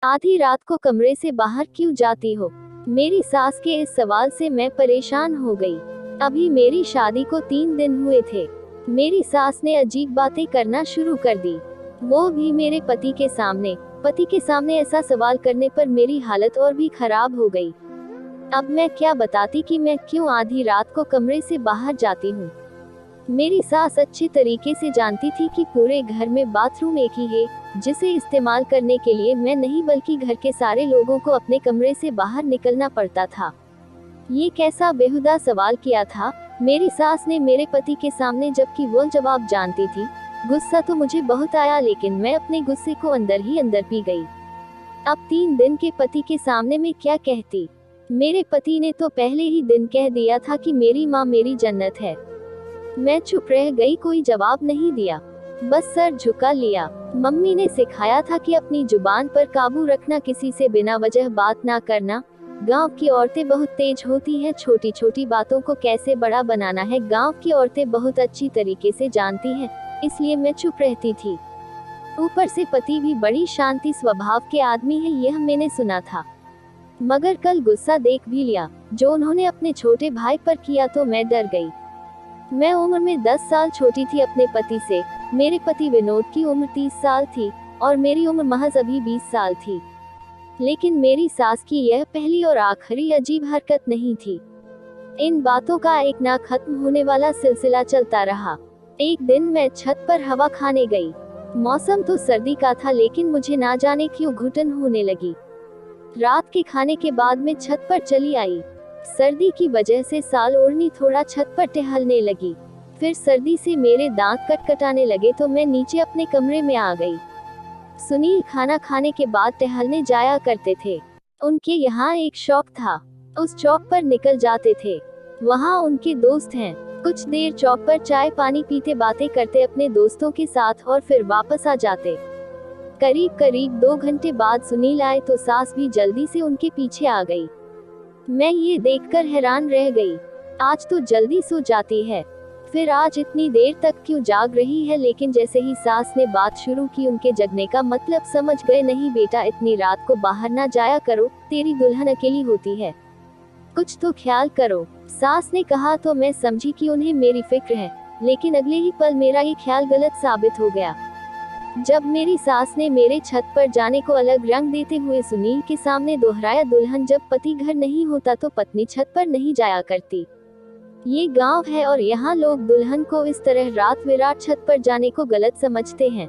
आधी रात को कमरे से बाहर क्यों जाती हो? मेरी सास के इस सवाल से मैं परेशान हो गई। अभी मेरी शादी को 3 दिन हुए थे। मेरी सास ने अजीब बातें करना शुरू कर दी, वो भी मेरे पति के सामने। पति के सामने ऐसा सवाल करने पर मेरी हालत और भी खराब हो गई। अब मैं क्या बताती कि मैं क्यों आधी रात को कमरे से बाहर जाती हूँ। मेरी सास अच्छी तरीके से जानती थी कि पूरे घर में बाथरूम एक ही है, जिसे इस्तेमाल करने के लिए मैं नहीं बल्कि घर के सारे लोगों को अपने कमरे से बाहर निकलना पड़ता था। ये कैसा बेहुदा सवाल किया था मेरी सास ने मेरे पति के सामने, जबकि वो जवाब जानती थी। गुस्सा तो मुझे बहुत आया, लेकिन मैं अपने गुस्से को अंदर ही अंदर पी गई। अब 3 दिन के पति के सामने मैं क्या कहती। मेरे पति ने तो पहले ही दिन कह दिया था कि मेरी माँ मेरी जन्नत है। मैं चुप रह गई, कोई जवाब नहीं दिया, बस सर झुका लिया। मम्मी ने सिखाया था कि अपनी जुबान पर काबू रखना, किसी से बिना वजह बात ना करना। गांव की औरतें बहुत तेज होती हैं, छोटी छोटी बातों को कैसे बड़ा बनाना है गांव की औरतें बहुत अच्छी तरीके से जानती हैं, इसलिए मैं चुप रहती थी। ऊपर से पति भी बड़ी शांति स्वभाव के आदमी है, यह मैंने सुना था। मगर कल गुस्सा देख भी लिया जो उन्होंने अपने छोटे भाई पर किया, तो मैं डर गई। मैं उम्र में 10 साल छोटी थी अपने पति से। मेरे पति विनोद की उम्र 30 साल थी और मेरी उम्र महज अभी 20 साल थी। लेकिन मेरी सास की यह पहली और आखिरी अजीब हरकत नहीं थी। इन बातों का एक ना खत्म होने वाला सिलसिला चलता रहा। एक दिन मैं छत पर हवा खाने गई। मौसम तो सर्दी का था, लेकिन मुझे ना जाने क्यों घुटन होने लगी। रात के खाने के बाद मैं छत पर चली आई। सर्दी की वजह से साल ओढ़नी थोड़ा छत पर टहलने लगी। फिर सर्दी से मेरे दांत कटकटाने लगे, तो मैं नीचे अपने कमरे में आ गई। सुनील खाना खाने के बाद टहलने जाया करते थे। उनके यहाँ एक चौक था, उस चौक पर निकल जाते थे। वहाँ उनके दोस्त हैं। कुछ देर चौक पर चाय पानी पीते बातें करते अपने दोस्तों के साथ और फिर वापस आ जाते। करीब करीब 2 घंटे बाद सुनील आए तो सास भी जल्दी से उनके पीछे आ गई। मैं ये देखकर हैरान रह गई। आज तो जल्दी सो जाती है, फिर आज इतनी देर तक क्यों जाग रही है। लेकिन जैसे ही सास ने बात शुरू की, उनके जगने का मतलब समझ गए। नहीं बेटा, इतनी रात को बाहर ना जाया करो, तेरी दुल्हन अकेली होती है, कुछ तो ख्याल करो। सास ने कहा तो मैं समझी कि उन्हें मेरी फिक्र है, लेकिन अगले ही पल मेरा ये ख्याल गलत साबित हो गया। जब मेरी सास ने मेरे छत पर जाने को अलग रंग देते हुए सुनील के सामने दोहराया, दुल्हन जब पति घर नहीं होता तो पत्नी छत पर नहीं जाया करती। ये गांव है और यहाँ लोग दुल्हन को इस तरह रात विराट छत पर जाने को गलत समझते हैं।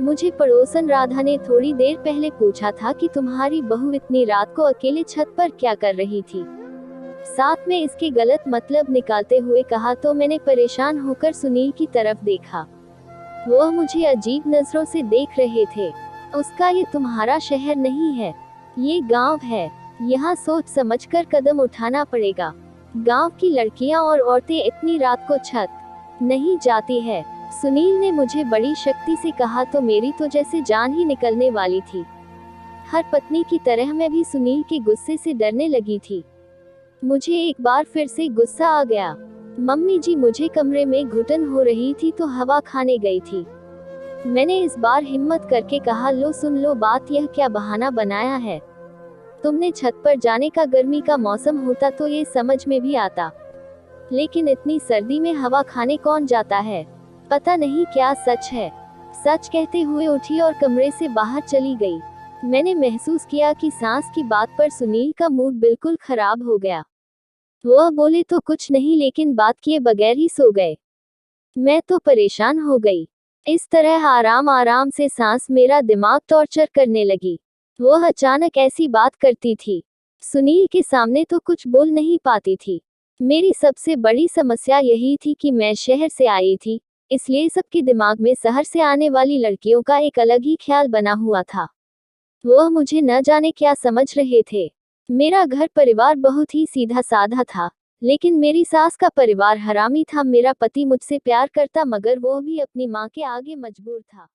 मुझे पड़ोसन राधा ने थोड़ी देर पहले पूछा था कि तुम्हारी बहू इतनी रात को अकेले छत पर क्या कर रही थी। साथ में इसके गलत मतलब निकालते हुए कहा, तो मैंने परेशान होकर सुनील की तरफ देखा। वो मुझे अजीब नजरों से देख रहे थे। उसका ये तुम्हारा शहर नहीं है, ये गांव है, यहाँ सोच समझकर कदम उठाना पड़ेगा। गांव की लड़कियां और औरतें इतनी रात को छत नहीं जाती है। सुनील ने मुझे बड़ी शक्ति से कहा, तो मेरी तो जैसे जान ही निकलने वाली थी। हर पत्नी की तरह मैं भी सुनील के गुस्से से डरने लगी थी। मुझे एक बार फिर से गुस्सा आ गया। मम्मी जी, मुझे कमरे में घुटन हो रही थी तो हवा खाने गई थी। मैंने इस बार हिम्मत करके कहा, लो सुन लो बात, यह क्या बहाना बनाया है। तुमने छत पर जाने का, गर्मी का मौसम होता तो ये समझ में भी आता, लेकिन इतनी सर्दी में हवा खाने कौन जाता है। पता नहीं क्या सच है। सच कहते हुए उठी और कमरे से बाहर चली गई। मैंने महसूस किया कि सास की बात पर सुनील का मूड बिल्कुल खराब हो गया। वह बोले तो कुछ नहीं, लेकिन बात किए बगैर ही सो गए। मैं तो परेशान हो गई। इस तरह आराम आराम से सांस मेरा दिमाग टॉर्चर करने लगी। वह अचानक ऐसी बात करती थी, सुनील के सामने तो कुछ बोल नहीं पाती थी। मेरी सबसे बड़ी समस्या यही थी कि मैं शहर से आई थी, इसलिए सबके दिमाग में शहर से आने वाली लड़कियों का एक अलग ही ख्याल बना हुआ था। वह मुझे न जाने क्या समझ रहे थे। मेरा घर परिवार बहुत ही सीधा साधा था, लेकिन मेरी सास का परिवार हरामी था। मेरा पति मुझसे प्यार करता, मगर वो भी अपनी माँ के आगे मजबूर था।